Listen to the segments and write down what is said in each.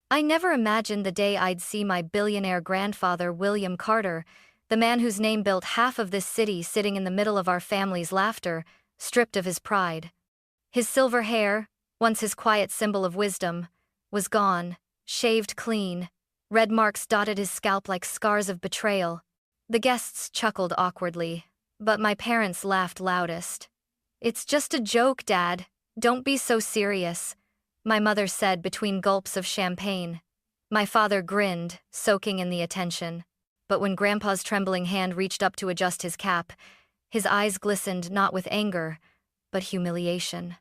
I never imagined the day I'd see my billionaire grandfather, William Carter, the man whose name built half of this city, sitting in the middle of our family's laughter, stripped of his pride. His silver hair, once his quiet symbol of wisdom, was gone, shaved clean. Red marks dotted his scalp like scars of betrayal. The guests chuckled awkwardly, but my parents laughed loudest. "It's just a joke, Dad. Don't be so serious," my mother said between gulps of champagne. My father grinned, soaking in the attention. But when Grandpa's trembling hand reached up to adjust his cap, his eyes glistened not with anger, but humiliation.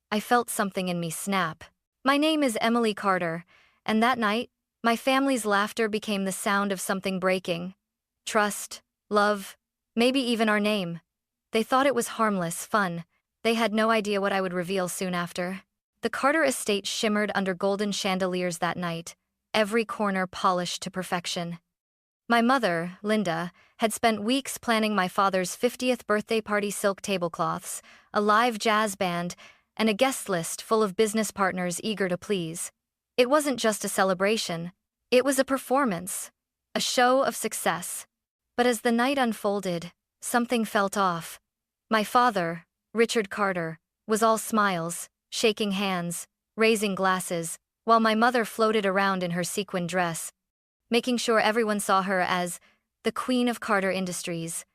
I felt something in me snap. My name is Emily Carter, and that night, my family's laughter became the sound of something breaking. Trust, love, maybe even our name. They thought it was harmless, fun. They had no idea what I would reveal soon after. The Carter estate shimmered under golden chandeliers that night, every corner polished to perfection. My mother, Linda, had spent weeks planning my father's 50th birthday party: silk tablecloths, a live jazz band, and a guest list full of business partners eager to please. It wasn't just a celebration, it was a performance, a show of success. But as the night unfolded, something felt off. My father, Richard Carter, was all smiles, shaking hands, raising glasses, while my mother floated around in her sequin dress, making sure everyone saw her as the Queen of Carter Industries.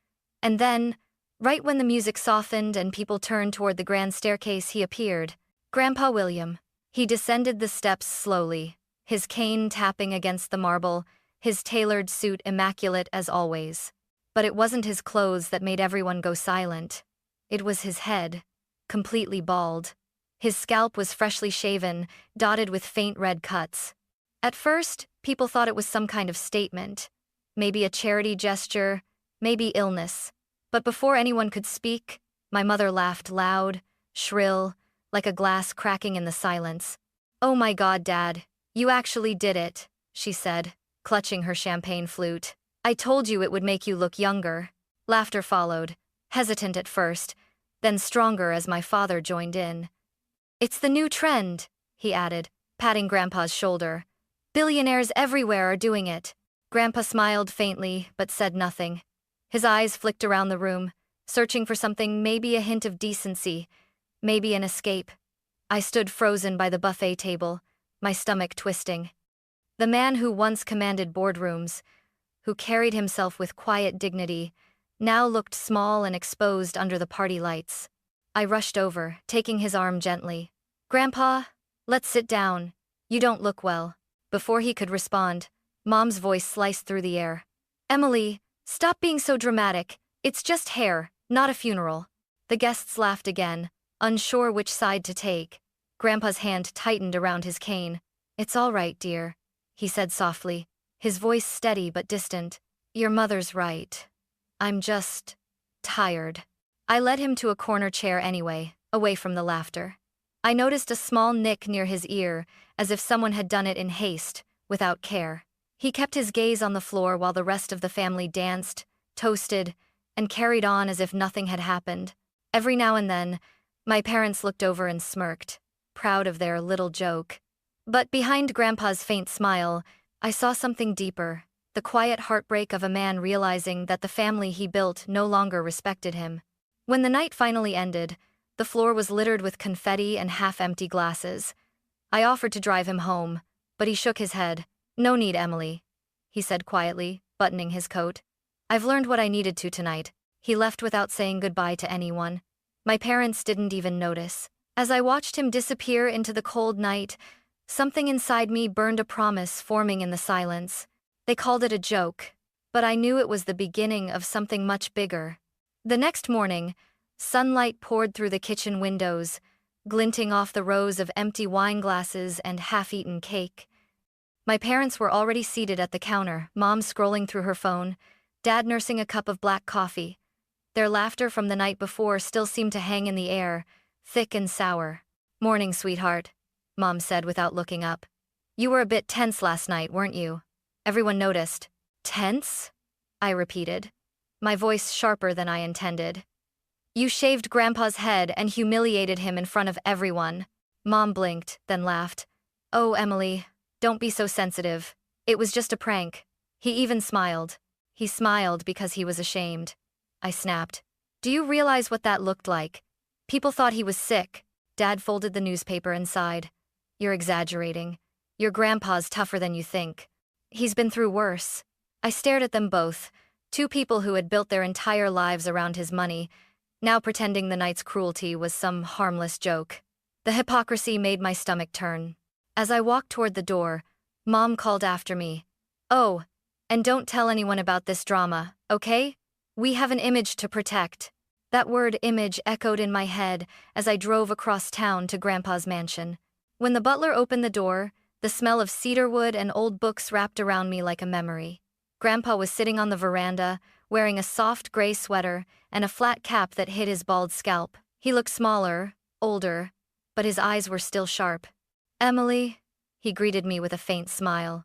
And then, right when the music softened and people turned toward the grand staircase, he appeared. Grandpa William. He descended the steps slowly, his cane tapping against the marble, his tailored suit immaculate as always. But it wasn't his clothes that made everyone go silent. It was his head, completely bald. His scalp was freshly shaven, dotted with faint red cuts. At first, people thought it was some kind of statement, maybe a charity gesture, maybe illness. But before anyone could speak, my mother laughed loud, shrill, like a glass cracking in the silence. "Oh my God, Dad, you actually did it," she said, clutching her champagne flute. "I told you it would make you look younger." Laughter followed, hesitant at first, then stronger as my father joined in. "It's the new trend," he added, patting Grandpa's shoulder. "Billionaires everywhere are doing it." Grandpa smiled faintly, but said nothing. His eyes flicked around the room, searching for something, maybe a hint of decency, maybe an escape. I stood frozen by the buffet table, my stomach twisting. The man who once commanded boardrooms, who carried himself with quiet dignity, now looked small and exposed under the party lights. I rushed over, taking his arm gently. "Grandpa, let's sit down. You don't look well." Before he could respond, Mom's voice sliced through the air. "Emily, stop being so dramatic. It's just hair, not a funeral." The guests laughed again, unsure which side to take. Grandpa's hand tightened around his cane. "It's all right, dear," he said softly, his voice steady but distant. "Your mother's right. I'm just tired." I led him to a corner chair anyway, away from the laughter. I noticed a small nick near his ear, as if someone had done it in haste, without care. He kept his gaze on the floor while the rest of the family danced, toasted, and carried on as if nothing had happened. Every now and then, my parents looked over and smirked, proud of their little joke. But behind Grandpa's faint smile, I saw something deeper, the quiet heartbreak of a man realizing that the family he built no longer respected him. When the night finally ended, the floor was littered with confetti and half-empty glasses. I offered to drive him home, but he shook his head. "No need, Emily," he said quietly, buttoning his coat. "I've learned what I needed to tonight." He left without saying goodbye to anyone. My parents didn't even notice. As I watched him disappear into the cold night, something inside me burned a promise forming in the silence. They called it a joke, but I knew it was the beginning of something much bigger. The next morning, sunlight poured through the kitchen windows, glinting off the rows of empty wine glasses and half-eaten cake. My parents were already seated at the counter, Mom scrolling through her phone, Dad nursing a cup of black coffee. Their laughter from the night before still seemed to hang in the air, thick and sour. "Morning, sweetheart," Mom said without looking up. "You were a bit tense last night, weren't you?" Everyone noticed. "Tense?" I repeated, my voice sharper than I intended. "You shaved Grandpa's head and humiliated him in front of everyone." Mom blinked, then laughed. "Oh, Emily, Don't be so sensitive. It was just a prank. He even smiled. He smiled because he was ashamed. I snapped. Do you realize what that looked like? People thought he was sick. Dad folded the newspaper and sighed. You're exaggerating. Your grandpa's tougher than you think. He's been through worse. I stared at them both, two people who had built their entire lives around his money, now pretending the night's cruelty was some harmless joke. The hypocrisy made my stomach turn. As I walked toward the door, Mom called after me. Oh, and don't tell anyone about this drama, okay? We have an image to protect. That word image echoed in my head as I drove across town to Grandpa's mansion. When the butler opened the door, the smell of cedarwood and old books wrapped around me like a memory. Grandpa was sitting on the veranda, wearing a soft gray sweater and a flat cap that hid his bald scalp. He looked smaller, older, but his eyes were still sharp. Emily, he greeted me with a faint smile.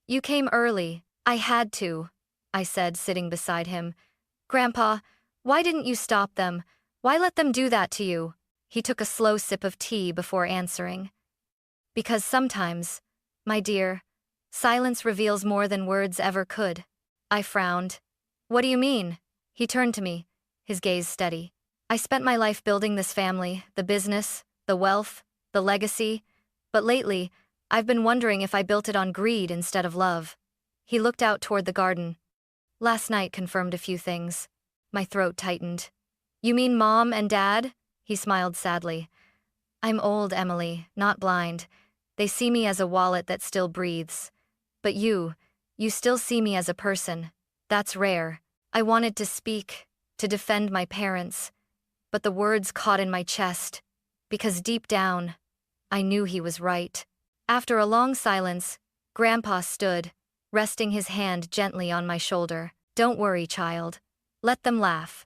You came early. I had to, I said, sitting beside him. Grandpa, why didn't you stop them? Why let them do that to you? He took a slow sip of tea before answering. Because sometimes, my dear, silence reveals more than words ever could. I frowned. What do you mean? He turned to me, his gaze steady. I spent my life building this family, the business, the wealth, the legacy, but lately, I've been wondering if I built it on greed instead of love. He looked out toward the garden. Last night confirmed a few things. My throat tightened. You mean Mom and Dad? He smiled sadly. I'm old, Emily, not blind. They see me as a wallet that still breathes. But you still see me as a person. That's rare. I wanted to speak, to defend my parents, but the words caught in my chest, because deep down, I knew he was right. After a long silence, Grandpa stood, resting his hand gently on my shoulder. Don't worry, child. Let them laugh.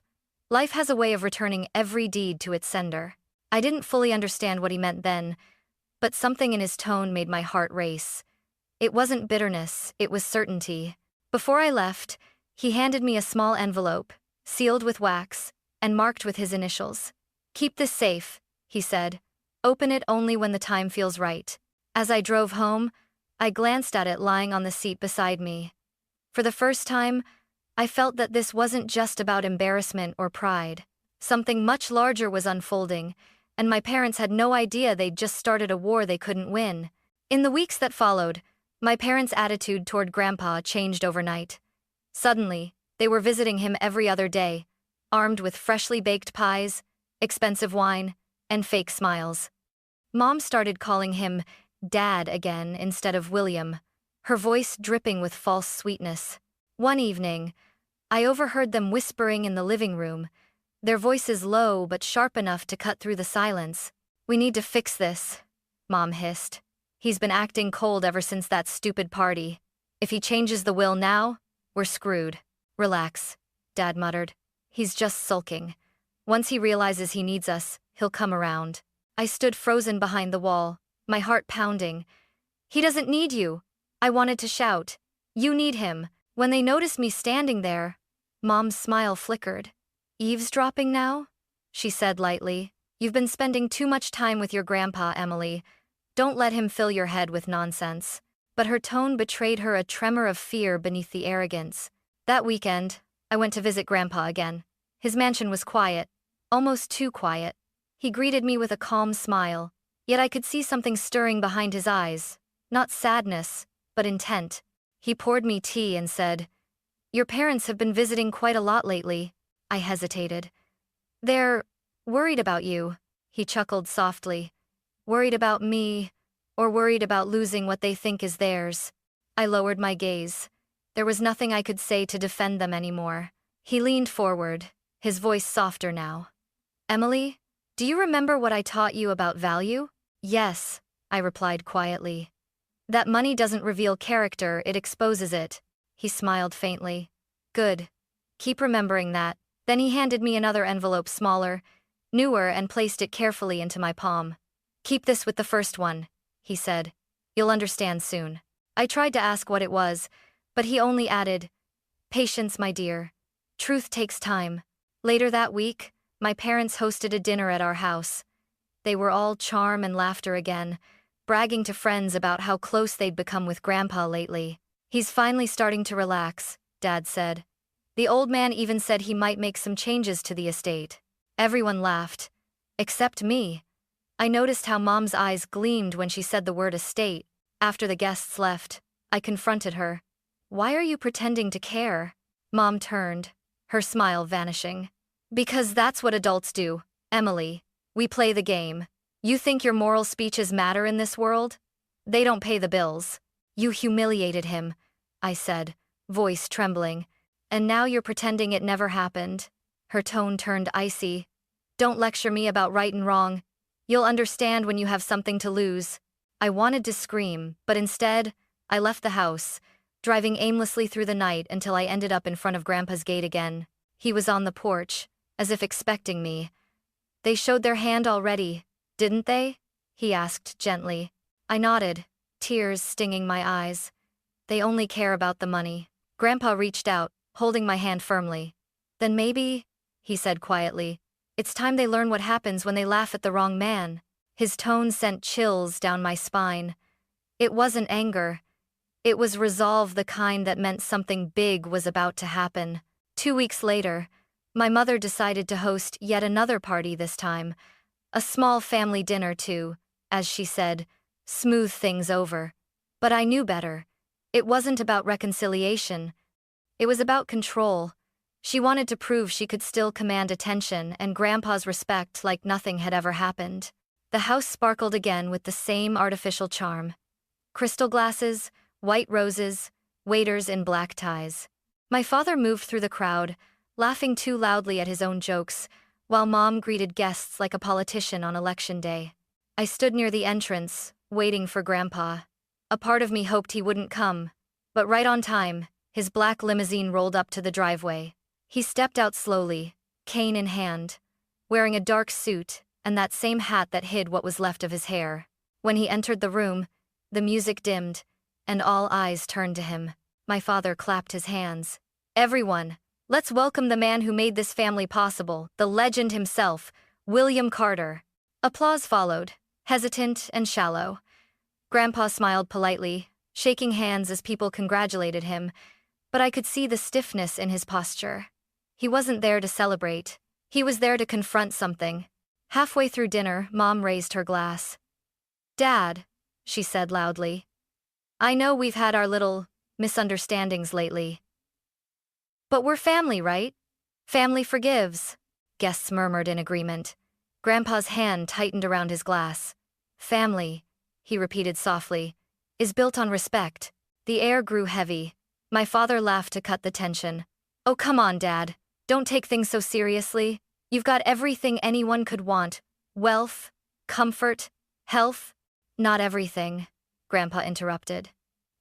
Life has a way of returning every deed to its sender. I didn't fully understand what he meant then, but something in his tone made my heart race. It wasn't bitterness, it was certainty. Before I left, he handed me a small envelope, sealed with wax, and marked with his initials. Keep this safe, he said. Open it only when the time feels right. As I drove home, I glanced at it lying on the seat beside me. For the first time, I felt that this wasn't just about embarrassment or pride. Something much larger was unfolding, and my parents had no idea they'd just started a war they couldn't win. In the weeks that followed, my parents' attitude toward Grandpa changed overnight. Suddenly, they were visiting him every other day, armed with freshly baked pies, expensive wine, and fake smiles. Mom started calling him Dad again instead of William, her voice dripping with false sweetness. One evening, I overheard them whispering in the living room, their voices low but sharp enough to cut through the silence. We need to fix this, Mom hissed. He's been acting cold ever since that stupid party. If he changes the will now, we're screwed. Relax, Dad muttered. He's just sulking. Once he realizes he needs us, he'll come around. I stood frozen behind the wall, my heart pounding. He doesn't need you. I wanted to shout. You need him. When they noticed me standing there, Mom's smile flickered. Eavesdropping now? She said lightly. You've been spending too much time with your grandpa, Emily. Don't let him fill your head with nonsense. But her tone betrayed her a tremor of fear beneath the arrogance. That weekend, I went to visit Grandpa again. His mansion was quiet, almost too quiet. He greeted me with a calm smile, yet I could see something stirring behind his eyes. Not sadness, but intent. He poured me tea and said, Your parents have been visiting quite a lot lately. I hesitated. They're worried about you, he chuckled softly. Worried about me, or worried about losing what they think is theirs. I lowered my gaze. There was nothing I could say to defend them anymore. He leaned forward, his voice softer now. Emily, do you remember what I taught you about value? Yes, I replied quietly. That money doesn't reveal character, it exposes it. He smiled faintly. Good. Keep remembering that. Then he handed me another envelope smaller, newer, and placed it carefully into my palm. Keep this with the first one, he said. You'll understand soon. I tried to ask what it was, but he only added, Patience, my dear. Truth takes time. Later that week, my parents hosted a dinner at our house. They were all charm and laughter again, bragging to friends about how close they'd become with Grandpa lately. "He's finally starting to relax," Dad said. "The old man even said he might make some changes to the estate." Everyone laughed. Except me. I noticed how Mom's eyes gleamed when she said the word estate. After the guests left, I confronted her. "Why are you pretending to care?" Mom turned, her smile vanishing. "Because that's what adults do, Emily. We play the game. You think your moral speeches matter in this world? They don't pay the bills." "You humiliated him," I said, voice trembling. "And now you're pretending it never happened." Her tone turned icy. "Don't lecture me about right and wrong. You'll understand when you have something to lose." I wanted to scream, but instead, I left the house, driving aimlessly through the night until I ended up in front of Grandpa's gate again. He was on the porch, as if expecting me. "They showed their hand already, didn't they?" he asked gently. I nodded, tears stinging my eyes. "They only care about the money." Grandpa reached out, holding my hand firmly. "Then maybe," he said quietly, "it's time they learn what happens when they laugh at the wrong man." His tone sent chills down my spine. It wasn't anger. It was resolve, the kind that meant something big was about to happen. 2 weeks later, my mother decided to host yet another party this time. A small family dinner to, as she said, smooth things over. But I knew better. It wasn't about reconciliation. It was about control. She wanted to prove she could still command attention and Grandpa's respect like nothing had ever happened. The house sparkled again with the same artificial charm. Crystal glasses, white roses, waiters in black ties. My father moved through the crowd, laughing too loudly at his own jokes, while Mom greeted guests like a politician on election day. I stood near the entrance, waiting for Grandpa. A part of me hoped he wouldn't come, but right on time, his black limousine rolled up to the driveway. He stepped out slowly, cane in hand, wearing a dark suit and that same hat that hid what was left of his hair. When he entered the room, the music dimmed, and all eyes turned to him. My father clapped his hands. "Everyone, let's welcome the man who made this family possible, the legend himself, William Carter." Applause followed, hesitant and shallow. Grandpa smiled politely, shaking hands as people congratulated him, but I could see the stiffness in his posture. He wasn't there to celebrate. He was there to confront something. Halfway through dinner, Mom raised her glass. "Dad," she said loudly, "I know we've had our little misunderstandings lately. But we're family, right? Family forgives." Guests murmured in agreement. Grandpa's hand tightened around his glass. "Family," he repeated softly, "is built on respect." The air grew heavy. My father laughed to cut the tension. "Oh, come on, Dad. Don't take things so seriously. You've got everything anyone could want. Wealth, comfort, health." "Not everything," Grandpa interrupted.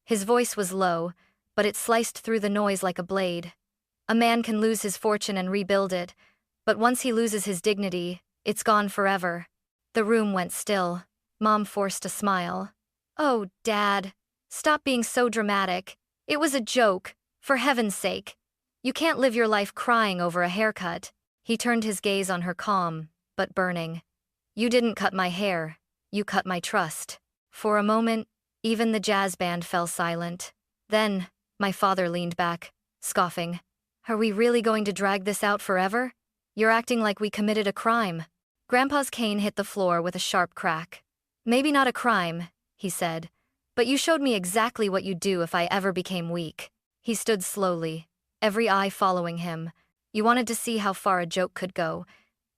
His voice was low, but it sliced through the noise like a blade. "A man can lose his fortune and rebuild it, but once he loses his dignity, it's gone forever." The room went still. Mom forced a smile. "Oh, Dad, stop being so dramatic. It was a joke, for heaven's sake. You can't live your life crying over a haircut." He turned his gaze on her, calm, but burning. "You didn't cut my hair, you cut my trust." For a moment, even the jazz band fell silent. Then, my father leaned back, scoffing. "Are we really going to drag this out forever? You're acting like we committed a crime." Grandpa's cane hit the floor with a sharp crack. "Maybe not a crime," he said, "but you showed me exactly what you'd do if I ever became weak." He stood slowly, every eye following him. "You wanted to see how far a joke could go.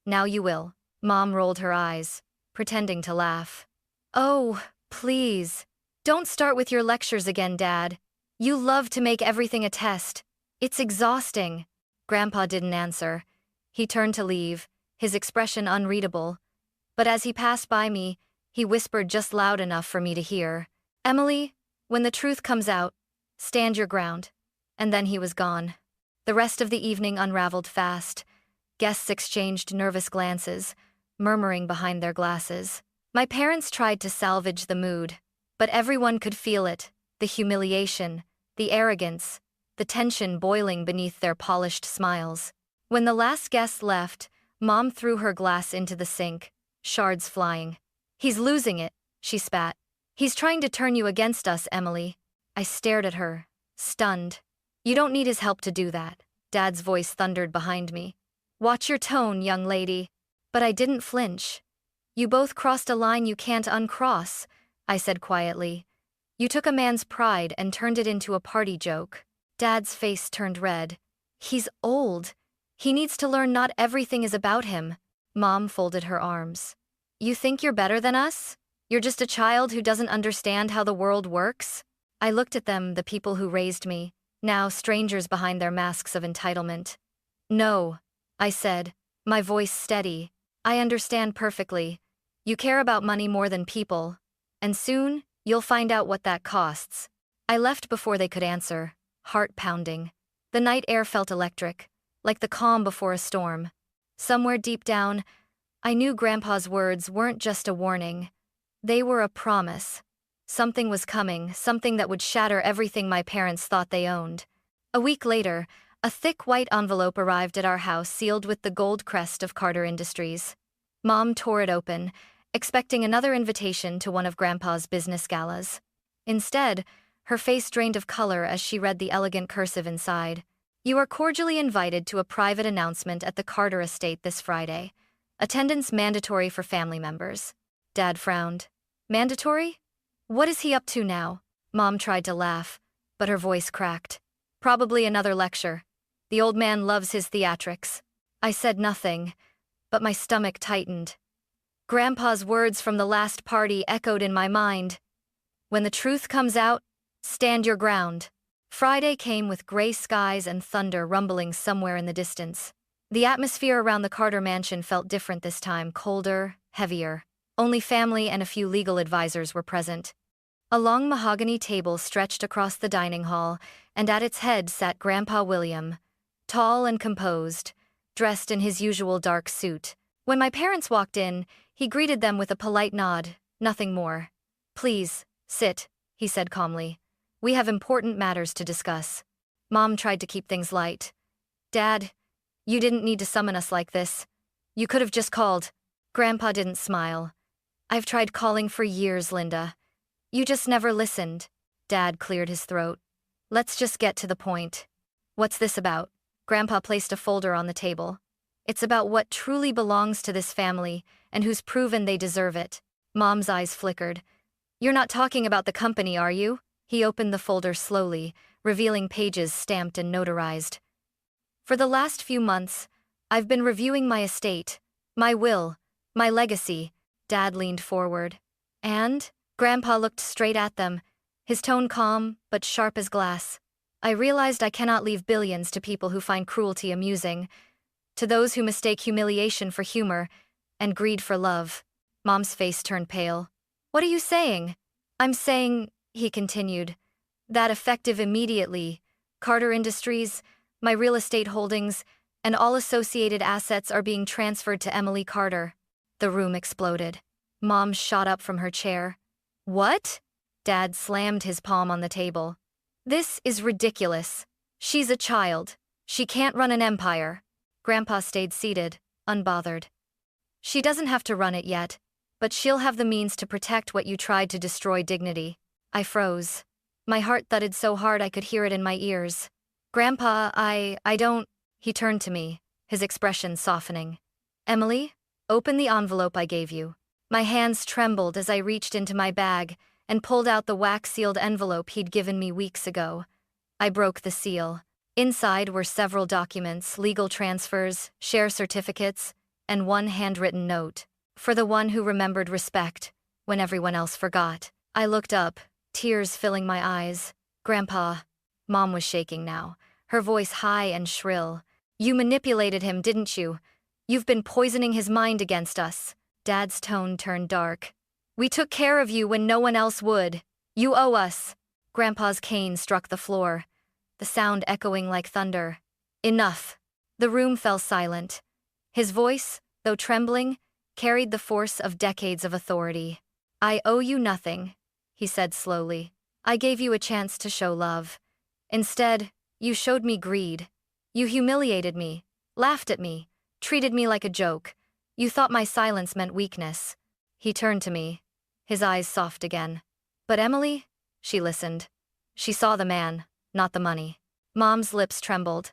Now you will." Mom rolled her eyes, pretending to laugh. "Oh, please. Don't start with your lectures again, Dad. You love to make everything a test. It's exhausting." Grandpa didn't answer. He turned to leave, his expression unreadable. But as he passed by me, he whispered just loud enough for me to hear, "Emily, when the truth comes out, stand your ground." And then he was gone. The rest of the evening unraveled fast. Guests exchanged nervous glances, murmuring behind their glasses. My parents tried to salvage the mood, but everyone could feel it, the humiliation, the arrogance, the tension boiling beneath their polished smiles. When the last guest left, Mom threw her glass into the sink, shards flying. "He's losing it," she spat. He's trying to turn you against us, Emily. I stared at her, stunned. You don't need his help to do that. Dad's voice thundered behind me. Watch your tone, young lady. But I didn't flinch. You both crossed a line you can't uncross, I said quietly. You took a man's pride and turned it into a party joke. Dad's face turned red. He's old. He needs to learn not everything is about him. Mom folded her arms. You think you're better than us? You're just a child who doesn't understand how the world works? I looked at them, the people who raised me, now strangers behind their masks of entitlement. No, I said, my voice steady. I understand perfectly. You care about money more than people. And soon, you'll find out what that costs. I left before they could answer, heart pounding. The night air felt electric, like the calm before a storm. Somewhere deep down, I knew Grandpa's words weren't just a warning. They were a promise. Something was coming, something that would shatter everything my parents thought they owned. A week later, a thick white envelope arrived at our house sealed with the gold crest of Carter Industries. Mom tore it open, expecting another invitation to one of Grandpa's business galas. Instead, her face drained of color as she read the elegant cursive inside. You are cordially invited to a private announcement at the Carter estate this Friday. Attendance mandatory for family members. Dad frowned. Mandatory? What is he up to now? Mom tried to laugh, but her voice cracked. Probably another lecture. The old man loves his theatrics. I said nothing, but my stomach tightened. Grandpa's words from the last party echoed in my mind. When the truth comes out, stand your ground. Friday came with gray skies and thunder rumbling somewhere in the distance. The atmosphere around the Carter mansion felt different this time, colder, heavier. Only family and a few legal advisors were present. A long mahogany table stretched across the dining hall, and at its head sat Grandpa William, tall and composed, dressed in his usual dark suit. When my parents walked in, he greeted them with a polite nod, nothing more. Please, sit, he said calmly. We have important matters to discuss. Mom tried to keep things light. Dad, you didn't need to summon us like this. You could have just called. Grandpa didn't smile. I've tried calling for years, Linda. You just never listened. Dad cleared his throat. Let's just get to the point. What's this about? Grandpa placed a folder on the table. It's about what truly belongs to this family and who's proven they deserve it. Mom's eyes flickered. You're not talking about the company, are you? He opened the folder slowly, revealing pages stamped and notarized. For the last few months, I've been reviewing my estate, my will, my legacy. Dad leaned forward. And? Grandpa looked straight at them, his tone calm but sharp as glass. I realized I cannot leave billions to people who find cruelty amusing, to those who mistake humiliation for humor and greed for love. Mom's face turned pale. What are you saying? I'm saying, he continued, that effective immediately, Carter Industries, my real estate holdings, and all associated assets are being transferred to Emily Carter. The room exploded. Mom shot up from her chair. What? Dad slammed his palm on the table. This is ridiculous. She's a child. She can't run an empire. Grandpa stayed seated, unbothered. She doesn't have to run it yet, but she'll have the means to protect what you tried to destroy dignity. I froze. My heart thudded so hard I could hear it in my ears. Grandpa, I don't... He turned to me, his expression softening. Emily, open the envelope I gave you. My hands trembled as I reached into my bag and pulled out the wax-sealed envelope he'd given me weeks ago. I broke the seal. Inside were several documents, legal transfers, share certificates, and one handwritten note. For the one who remembered respect, when everyone else forgot. I looked up, tears filling my eyes. Grandpa. Mom was shaking now, her voice high and shrill. You manipulated him, didn't you? You've been poisoning his mind against us. Dad's tone turned dark. We took care of you when no one else would. You owe us. Grandpa's cane struck the floor, the sound echoing like thunder. Enough. The room fell silent. His voice, though trembling, carried the force of decades of authority. I owe you nothing, he said slowly. I gave you a chance to show love. Instead, you showed me greed. You humiliated me, laughed at me, treated me like a joke. You thought my silence meant weakness. He turned to me, his eyes soft again. But Emily? She listened. She saw the man, not the money. Mom's lips trembled.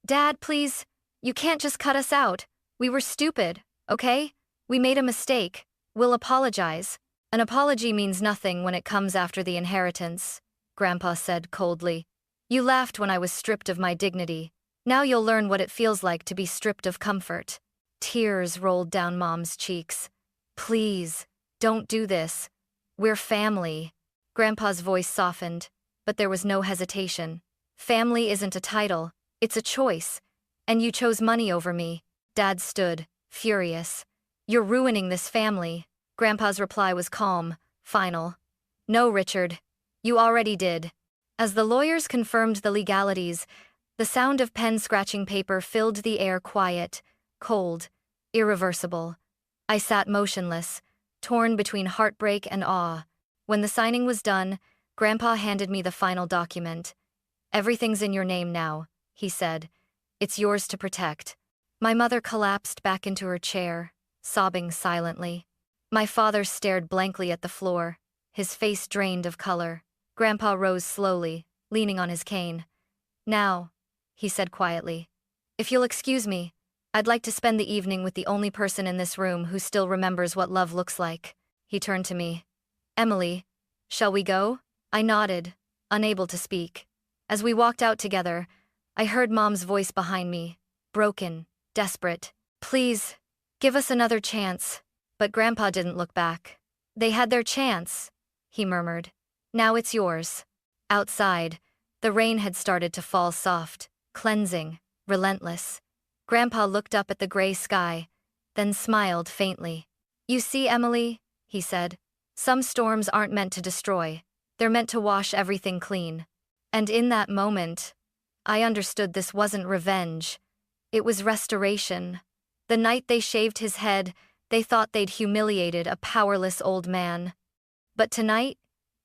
Dad, please, you can't just cut us out. We were stupid, okay? We made a mistake. We'll apologize. An apology means nothing when it comes after the inheritance, Grandpa said coldly. You laughed when I was stripped of my dignity. Now you'll learn what it feels like to be stripped of comfort. Tears rolled down Mom's cheeks. Please, don't do this. We're family. Grandpa's voice softened, but there was no hesitation. Family isn't a title, it's a choice. And you chose money over me. Dad stood, furious. You're ruining this family. Grandpa's reply was calm, final. No, Richard. You already did. As the lawyers confirmed the legalities, the sound of pen scratching paper filled the air, quiet, cold, irreversible. I sat motionless, torn between heartbreak and awe. When the signing was done, Grandpa handed me the final document. Everything's in your name now, he said. It's yours to protect. My mother collapsed back into her chair, sobbing silently. My father stared blankly at the floor, his face drained of color. Grandpa rose slowly, leaning on his cane. Now, he said quietly, if you'll excuse me, I'd like to spend the evening with the only person in this room who still remembers what love looks like. He turned to me. Emily, shall we go? I nodded, unable to speak. As we walked out together, I heard Mom's voice behind me, broken, desperate. Please, give us another chance. But Grandpa didn't look back. They had their chance, he murmured. Now it's yours. Outside, the rain had started to fall soft, cleansing, relentless. Grandpa looked up at the gray sky, then smiled faintly. You see, Emily, he said, some storms aren't meant to destroy. They're meant to wash everything clean. And in that moment, I understood this wasn't revenge. It was restoration. The night they shaved his head, they thought they'd humiliated a powerless old man. But tonight,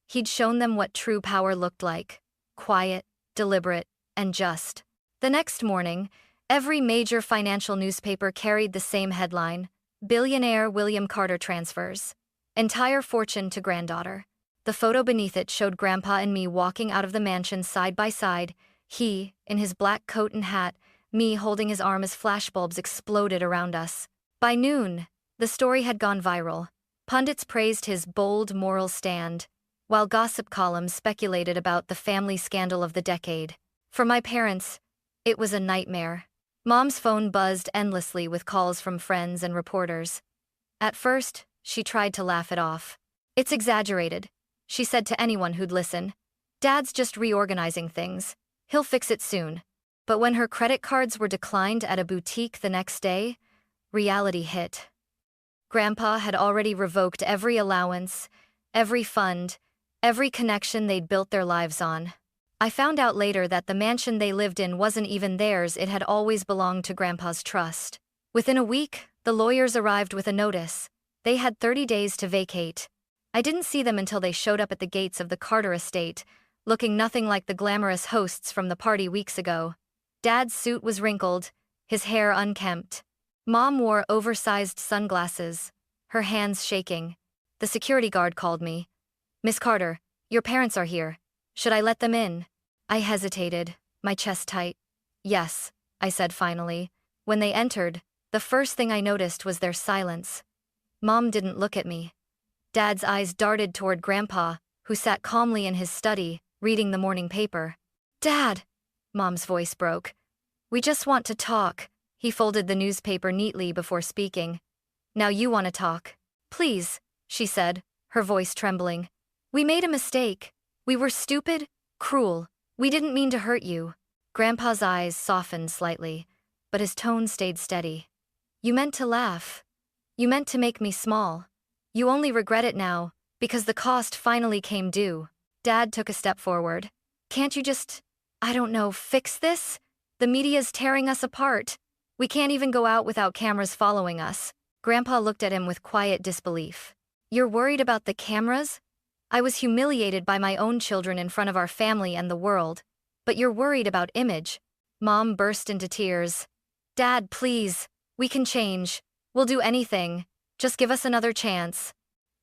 he'd shown them what true power looked like. Quiet, deliberate, and just. The next morning, every major financial newspaper carried the same headline: Billionaire William Carter transfers. Entire fortune to granddaughter. The photo beneath it showed Grandpa and me walking out of the mansion side by side, he, in his black coat and hat, me holding his arm as flashbulbs exploded around us. By noon, the story had gone viral. Pundits praised his bold moral stand, while gossip columns speculated about the family scandal of the decade. For my parents, it was a nightmare. Mom's phone buzzed endlessly with calls from friends and reporters. At first, she tried to laugh it off. It's exaggerated, she said to anyone who'd listen. Dad's just reorganizing things. He'll fix it soon. But when her credit cards were declined at a boutique the next day, reality hit. Grandpa had already revoked every allowance, every fund, every connection they'd built their lives on. I found out later that the mansion they lived in wasn't even theirs, it had always belonged to Grandpa's trust. Within a week, the lawyers arrived with a notice. They had 30 days to vacate. I didn't see them until they showed up at the gates of the Carter estate, looking nothing like the glamorous hosts from the party weeks ago. Dad's suit was wrinkled, his hair unkempt. Mom wore oversized sunglasses, her hands shaking. The security guard called me. Miss Carter, your parents are here. Should I let them in? I hesitated, my chest tight. Yes, I said finally. When they entered, the first thing I noticed was their silence. Mom didn't look at me. Dad's eyes darted toward Grandpa, who sat calmly in his study, reading the morning paper. Dad! Mom's voice broke. We just want to talk. He folded the newspaper neatly before speaking. Now you want to talk. Please, she said, her voice trembling. We made a mistake. We were stupid, cruel. We didn't mean to hurt you. Grandpa's eyes softened slightly, but his tone stayed steady. You meant to laugh. You meant to make me small. You only regret it now, because the cost finally came due. Dad took a step forward. Can't you just, I don't know, fix this? The media's tearing us apart. We can't even go out without cameras following us. Grandpa looked at him with quiet disbelief. You're worried about the cameras? I was humiliated by my own children in front of our family and the world. But you're worried about image. Mom burst into tears. Dad, please. We can change. We'll do anything. Just give us another chance.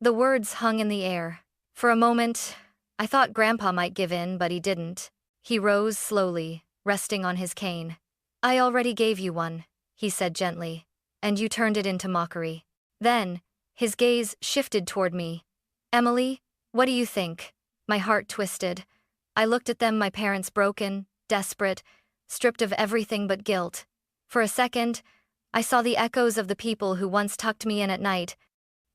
The words hung in the air. For a moment, I thought Grandpa might give in, but he didn't. He rose slowly, resting on his cane. I already gave you one, he said gently, and you turned it into mockery. Then, his gaze shifted toward me. Emily, what do you think? My heart twisted. I looked at them, my parents broken, desperate, stripped of everything but guilt. For a second, I saw the echoes of the people who once tucked me in at night.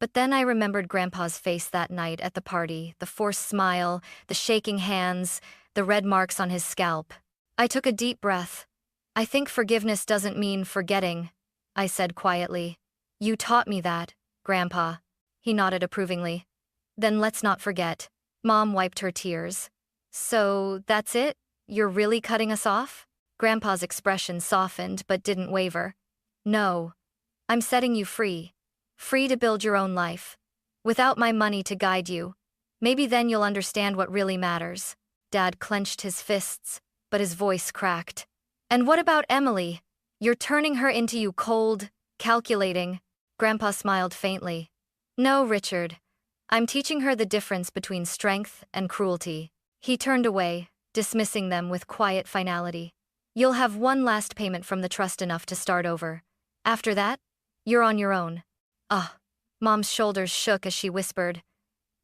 But then I remembered Grandpa's face that night at the party, the forced smile, the shaking hands, the red marks on his scalp. I took a deep breath. I think forgiveness doesn't mean forgetting, I said quietly. You taught me that, Grandpa. He nodded approvingly. Then let's not forget. Mom wiped her tears. So, that's it? You're really cutting us off? Grandpa's expression softened but didn't waver. No. I'm setting you free. Free to build your own life. Without my money to guide you. Maybe then you'll understand what really matters. Dad clenched his fists, but his voice cracked. And what about Emily? You're turning her into you cold, calculating. Grandpa smiled faintly. No, Richard. I'm teaching her the difference between strength and cruelty. He turned away, dismissing them with quiet finality. You'll have one last payment from the trust, enough to start over. After that, you're on your own. Mom's shoulders shook as she whispered,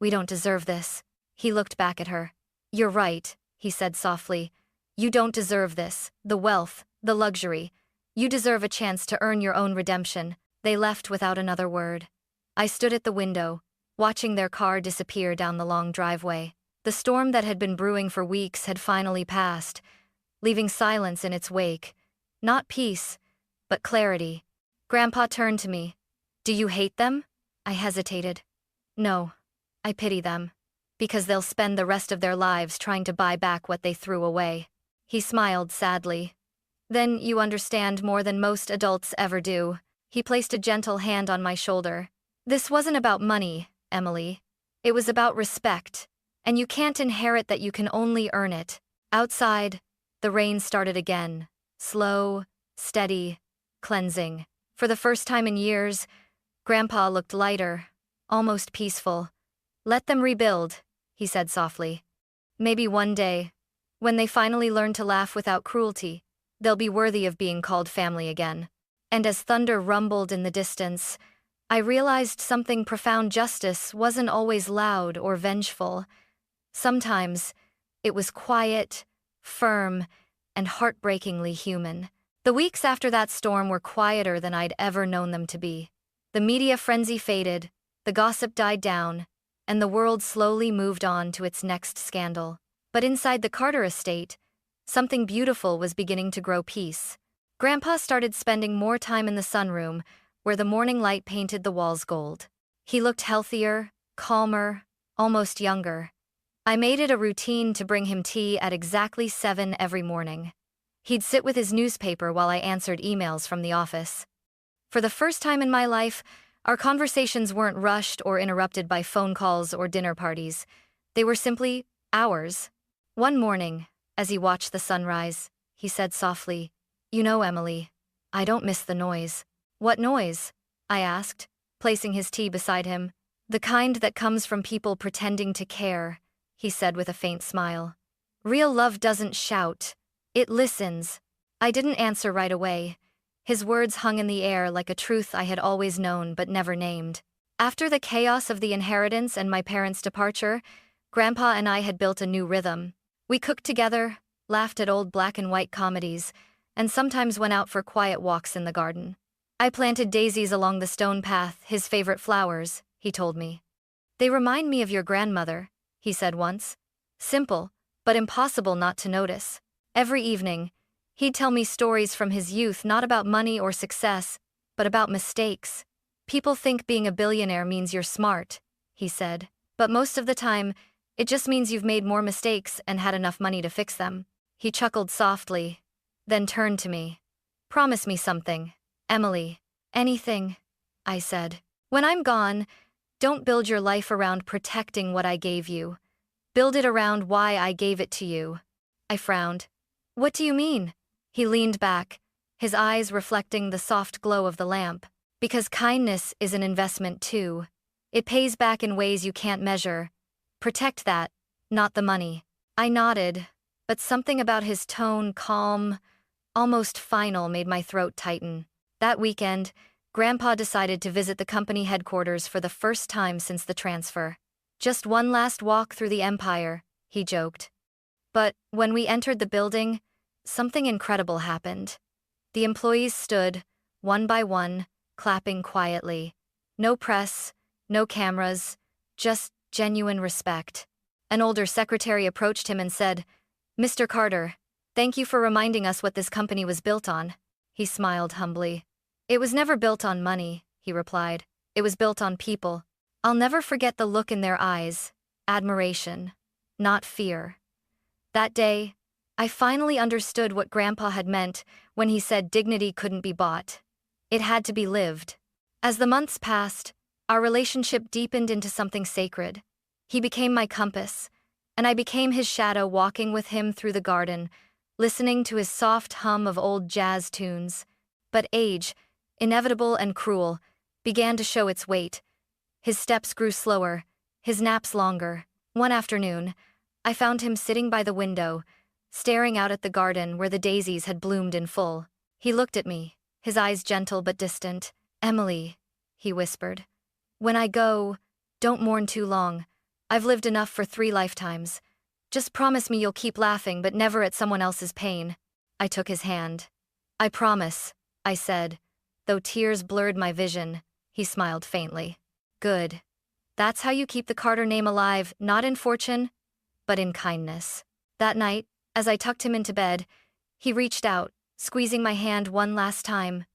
We don't deserve this. He looked back at her. You're right, he said softly. You don't deserve this, the wealth, the luxury. You deserve a chance to earn your own redemption. They left without another word. I stood at the window, watching their car disappear down the long driveway. The storm that had been brewing for weeks had finally passed, leaving silence in its wake. Not peace, but clarity. Grandpa turned to me. Do you hate them? I hesitated. No, I pity them. Because they'll spend the rest of their lives trying to buy back what they threw away. He smiled sadly. Then you understand more than most adults ever do. He placed a gentle hand on my shoulder. This wasn't about money, Emily. It was about respect. And you can't inherit that, you can only earn it. Outside, the rain started again. Slow, steady, cleansing. For the first time in years, Grandpa looked lighter, almost peaceful. Let them rebuild, he said softly. Maybe one day, when they finally learn to laugh without cruelty, they'll be worthy of being called family again. And as thunder rumbled in the distance, I realized something profound. Justice wasn't always loud or vengeful. Sometimes, it was quiet, firm, and heartbreakingly human. The weeks after that storm were quieter than I'd ever known them to be. The media frenzy faded, the gossip died down, and the world slowly moved on to its next scandal. But inside the Carter estate, something beautiful was beginning to grow. Peace. Grandpa started spending more time in the sunroom, where the morning light painted the walls gold. He looked healthier, calmer, almost younger. I made it a routine to bring him tea at exactly 7 every morning. He'd sit with his newspaper while I answered emails from the office. For the first time in my life, our conversations weren't rushed or interrupted by phone calls or dinner parties. They were simply ours. One morning, as he watched the sunrise, he said softly, You know, Emily, I don't miss the noise. What noise? I asked, placing his tea beside him. The kind that comes from people pretending to care, he said with a faint smile. Real love doesn't shout. It listens. I didn't answer right away. His words hung in the air like a truth I had always known but never named. After the chaos of the inheritance and my parents' departure, Grandpa and I had built a new rhythm. We cooked together, laughed at old black and white comedies, and sometimes went out for quiet walks in the garden. I planted daisies along the stone path, his favorite flowers, he told me. They remind me of your grandmother, he said once. Simple, but impossible not to notice. Every evening, he'd tell me stories from his youth, not about money or success, but about mistakes. People think being a billionaire means you're smart, he said. But most of the time, it just means you've made more mistakes and had enough money to fix them. He chuckled softly, then turned to me. Promise me something, Emily. Anything, I said. When I'm gone, don't build your life around protecting what I gave you. Build it around why I gave it to you. I frowned. What do you mean? He leaned back, his eyes reflecting the soft glow of the lamp. Because kindness is an investment too. It pays back in ways you can't measure. Protect that, not the money. I nodded, but something about his tone, calm, almost final, made my throat tighten. That weekend, Grandpa decided to visit the company headquarters for the first time since the transfer. Just one last walk through the empire, he joked. But when we entered the building, something incredible happened. The employees stood, one by one, clapping quietly. No press, no cameras, just genuine respect. An older secretary approached him and said, "Mr. Carter, thank you for reminding us what this company was built on." He smiled humbly. "It was never built on money," he replied. "It was built on people." I'll never forget the look in their eyes, admiration, not fear. That day, I finally understood what Grandpa had meant when he said dignity couldn't be bought. It had to be lived. As the months passed, our relationship deepened into something sacred. He became my compass, and I became his shadow, walking with him through the garden, listening to his soft hum of old jazz tunes. But age, inevitable and cruel, began to show its weight. His steps grew slower, his naps longer. One afternoon, I found him sitting by the window, staring out at the garden where the daisies had bloomed in full. He looked at me, his eyes gentle but distant. "Emily," he whispered, "when I go, don't mourn too long. I've lived enough for 3 lifetimes. Just promise me you'll keep laughing but never at someone else's pain." I took his hand. "I promise," I said, though tears blurred my vision. He smiled faintly. "Good. That's how you keep the Carter name alive, not in fortune, but in kindness." That night, as I tucked him into bed, he reached out, squeezing my hand one last time.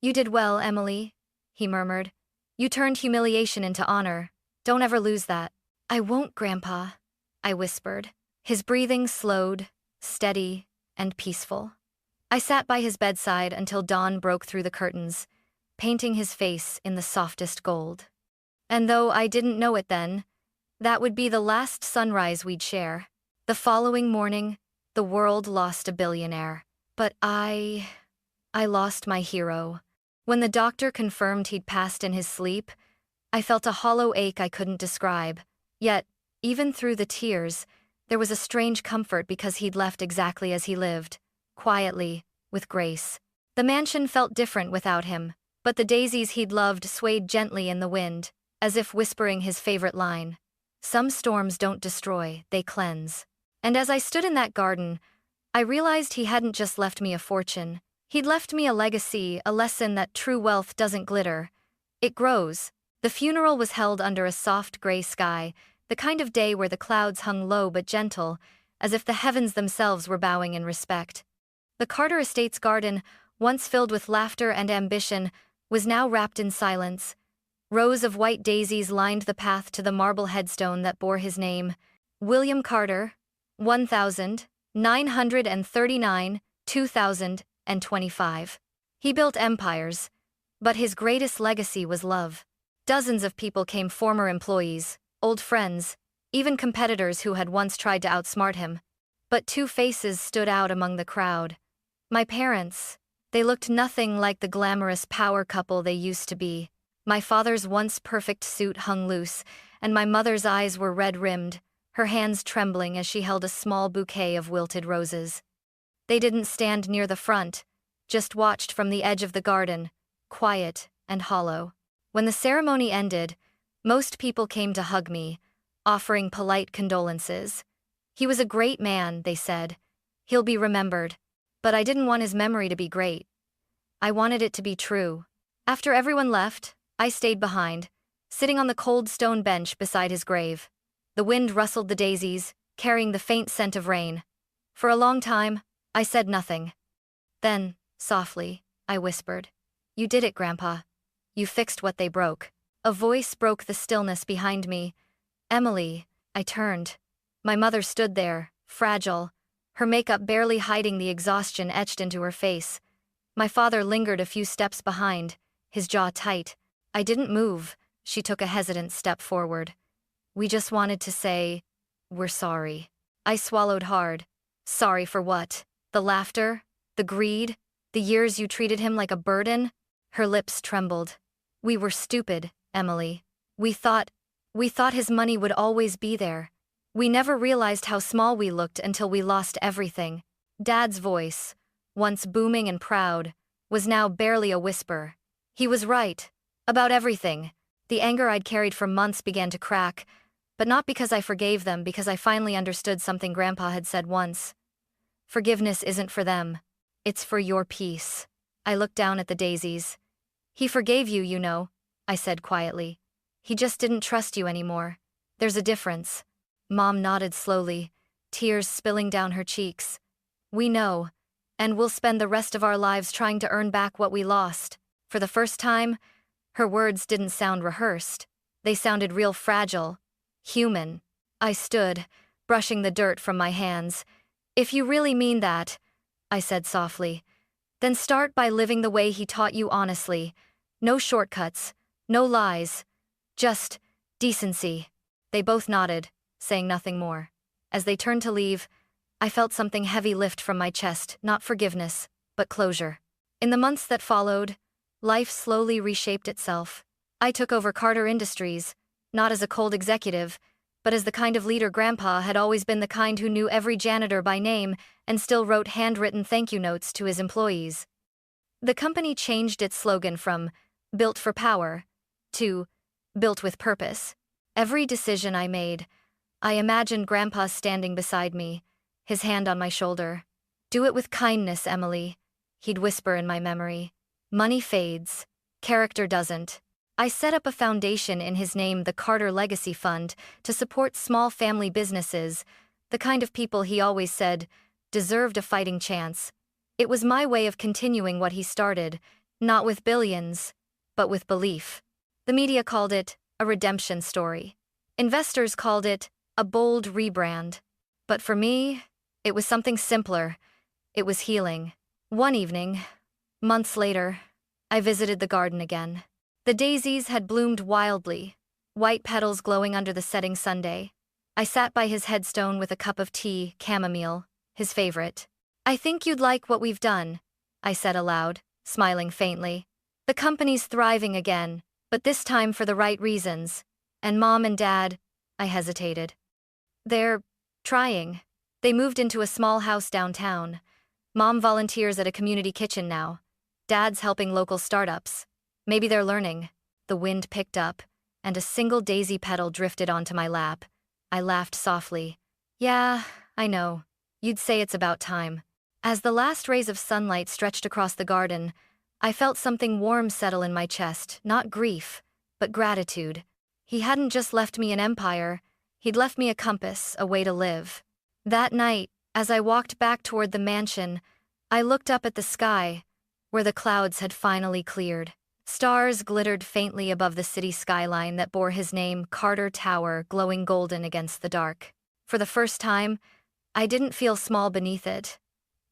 "You did well, Emily," he murmured. "You turned humiliation into honor. Don't ever lose that." "I won't, Grandpa," I whispered. His breathing slowed, steady, and peaceful. I sat by his bedside until dawn broke through the curtains, painting his face in the softest gold. And though I didn't know it then, that would be the last sunrise we'd share. The following morning, the world lost a billionaire. But I lost my hero. When the doctor confirmed he'd passed in his sleep, I felt a hollow ache I couldn't describe. Yet, even through the tears, there was a strange comfort because he'd left exactly as he lived, quietly, with grace. The mansion felt different without him, but the daisies he'd loved swayed gently in the wind, as if whispering his favorite line. "Some storms don't destroy, they cleanse." And as I stood in that garden, I realized he hadn't just left me a fortune. He'd left me a legacy, a lesson that true wealth doesn't glitter. It grows. The funeral was held under a soft gray sky, the kind of day where the clouds hung low but gentle, as if the heavens themselves were bowing in respect. The Carter Estate's garden, once filled with laughter and ambition, was now wrapped in silence. Rows of white daisies lined the path to the marble headstone that bore his name. William Carter, 1939, 2025. He built empires, but his greatest legacy was love. Dozens of people came, former employees, old friends, even competitors who had once tried to outsmart him. But 2 faces stood out among the crowd. My parents. They looked nothing like the glamorous power couple they used to be. My father's once perfect suit hung loose, and my mother's eyes were red-rimmed, her hands trembling as she held a small bouquet of wilted roses. They didn't stand near the front, just watched from the edge of the garden, quiet and hollow. When the ceremony ended, most people came to hug me, offering polite condolences. "He was a great man," they said. "He'll be remembered." But I didn't want his memory to be great. I wanted it to be true. After everyone left, I stayed behind, sitting on the cold stone bench beside his grave. The wind rustled the daisies, carrying the faint scent of rain. For a long time, I said nothing. Then, softly, I whispered, "You did it, Grandpa. You fixed what they broke." A voice broke the stillness behind me. "Emily." I turned. My mother stood there, fragile, her makeup barely hiding the exhaustion etched into her face. My father lingered a few steps behind, his jaw tight. I didn't move. She took a hesitant step forward. "We just wanted to say, we're sorry." I swallowed hard. Sorry for what? The laughter? The greed? The years you treated him like a burden? Her lips trembled. "We were stupid, Emily. We thought We thought his money would always be there. We never realized how small we looked until we lost everything. Dad's voice, once booming and proud, was now barely a whisper. He was right. About everything. The anger I'd carried for months began to crack, but not because I forgave them, because I finally understood something Grandpa had said once. Forgiveness isn't for them. It's for your peace. I looked down at the daisies. He forgave you, you know, I said quietly. He just didn't trust you anymore. There's a difference. Mom nodded slowly, tears spilling down her cheeks. We know, and we'll spend the rest of our lives trying to earn back what we lost. For the first time, her words didn't sound rehearsed. They sounded real fragile, human. I stood, brushing the dirt from my hands. If you really mean that, I said softly, then start by living the way he taught you honestly. No shortcuts, no lies, just decency. They both nodded, saying nothing more. As they turned to leave, I felt something heavy lift from my chest, not forgiveness, but closure. In the months that followed, life slowly reshaped itself. I took over Carter Industries, not as a cold executive, but as the kind of leader Grandpa had always been, the kind who knew every janitor by name and still wrote handwritten thank you notes to his employees. The company changed its slogan from "Built for Power" to "Built with Purpose." Every decision I made, I imagined Grandpa standing beside me, his hand on my shoulder. "Do it with kindness, Emily," he'd whisper in my memory. "Money fades, character doesn't." I set up a foundation in his name, the Carter Legacy Fund, to support small family businesses, the kind of people he always said deserved a fighting chance. It was my way of continuing what he started, not with billions, but with belief. The media called it a redemption story. Investors called it a bold rebrand. But for me, it was something simpler. It was healing. One evening, months later, I visited the garden again. The daisies had bloomed wildly, white petals glowing under the setting sun. I sat by his headstone with a cup of tea, chamomile, his favorite. "I think you'd like what we've done," I said aloud, smiling faintly. "The company's thriving again, but this time for the right reasons. And Mom and Dad," I hesitated. "They're trying." They moved into a small house downtown. Mom volunteers at a community kitchen now. Dad's helping local startups. Maybe they're learning. The wind picked up, and a single daisy petal drifted onto my lap. I laughed softly. "Yeah, I know. You'd say it's about time." As the last rays of sunlight stretched across the garden, I felt something warm settle in my chest, not grief, but gratitude. He hadn't just left me an empire, he'd left me a compass, a way to live. That night, as I walked back toward the mansion, I looked up at the sky, where the clouds had finally cleared. Stars glittered faintly above the city skyline that bore his name, Carter Tower, glowing golden against the dark. For the first time, I didn't feel small beneath it.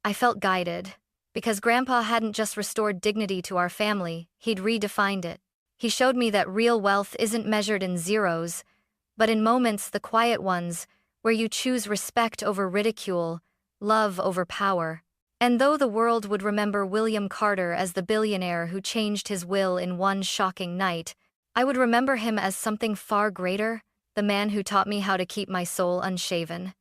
I felt guided, because Grandpa hadn't just restored dignity to our family, he'd redefined it. He showed me that real wealth isn't measured in zeros, but in moments, the quiet ones, where you choose respect over ridicule, love over power. And though the world would remember William Carter as the billionaire who changed his will in one shocking night, I would remember him as something far greater, the man who taught me how to keep my soul unshaven.